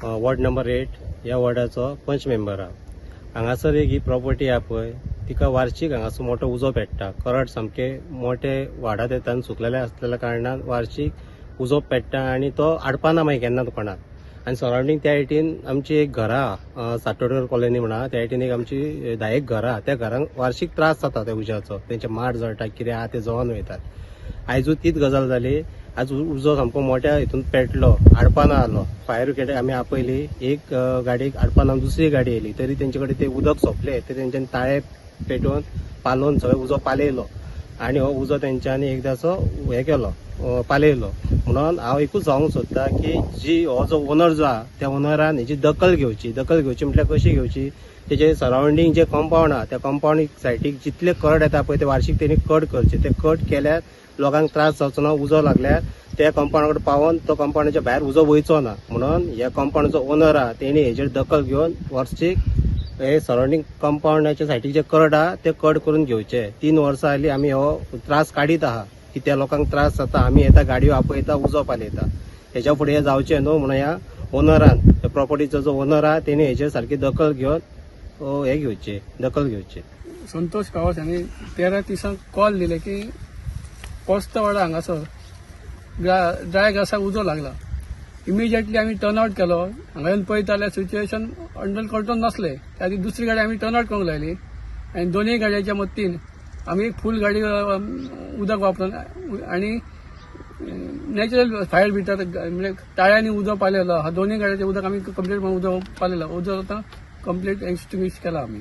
Ward number 8 ह्या वॉर्डाचो पंच member हा. हांगासर एक ही प्रॉपर्टी हा पळय तिका वार्षिक हांगासर मोठो उजो पेट्टा. करड सामके मोठे वाडात येता आनी सुकलेले आसलेल्या कारणान वार्षिक उजो पेट्टा आनी तो आडपाना मागीर केन्ना कोणाक. आनी सरावंडींग त्या सायडीन आमची एक घरां सातोडकर कॉलनी म्हणा त्या सायडीन एक आमची 10 घरां त्या घरांक वार्षिक त्रास जाता त्या उज्याचो. तेंचे माड जळटा कितें आहा ते जळोन वयतात. आयजूच तीच गजाल जाली. आज उजो सामको मोठ्या हितून पेटलो आडपाना आलो. फायर ब्रिगेड आमी आपयली. एक गाडयेक आडपाना दुसरी गाडी येयली तरी तेंचे कडेन ते उदक सोंपले तरी तेंच्यांनी ताळे पेटोवन पालोवन सगळो उजो पालयलो आनी हो उजो तेंच्यांनी एकदाचो हे केलो पालयलो. म्हणून हांव एकूच सांगूंक सोदता की हो जो ओनर जो आहा त्या ओनरान हेची दखल घेवची म्हटल्यार कशी घेवची. तेजे सरावंडींग जे कंपाऊंड आहा त्या कंपाऊंड सायडीक जितले कड येता पळय ते वार्षिक तेणी कट करचे. ते कट केल्यार लोकांक त्रास जावचो ना. उजो लागल्यार त्या कंपाऊंडा कडेन पावोन तो कंपाऊंडाच्या भायर उजो वयचो ना. म्हणून ह्या कंपाऊंडाचो ओनर आहा तेणी हेजेर दखल घेवन वार्षिक हे सरावंडींग कंपाऊंडाच्या सायडीक जे कड आहा ते कट करून घेवचे. 3 वर्सां जाली आमी हो त्रास काडीत आहा की त्या लोकांक त्रास जाता. आमी येता गाडयो आपयता उजो पालयता. हेच्या फुडें हे जावचें न्हू म्हणून ह्या ओनरान त्या प्रॉपर्टीचो जो ओनर आहा तेणी हेजेर सारकी दखल घेवन दखल घेवची. संतोष गांवस हांणी 13 दिसांक कॉल दिले की पोस्त वाडा हांगासर ड्राय ग्रासाक उजो लागला. इमिजिएटली आमी टर्न आउट केलो. हांगा येवन पळयता जाल्यार सिच्युएशन अंडर कंट्रोल नसलें. त्या खातीर दुसरी गाडी आमी टर्न आउट करूंक लायली आनी दोनूय गाडयांच्या मदतीन आमी एक फूल गाडी उदक वापरून आनी नॅचरल फायर बिटर म्हणजे ताळ्यांनी उजो पालयलो. हा दोनूय गाडयांचें उदक आमी कंप्लीट उदक पालयलो. उजो आतां कंप्लीट एक्सटिंग्विश केला आमी.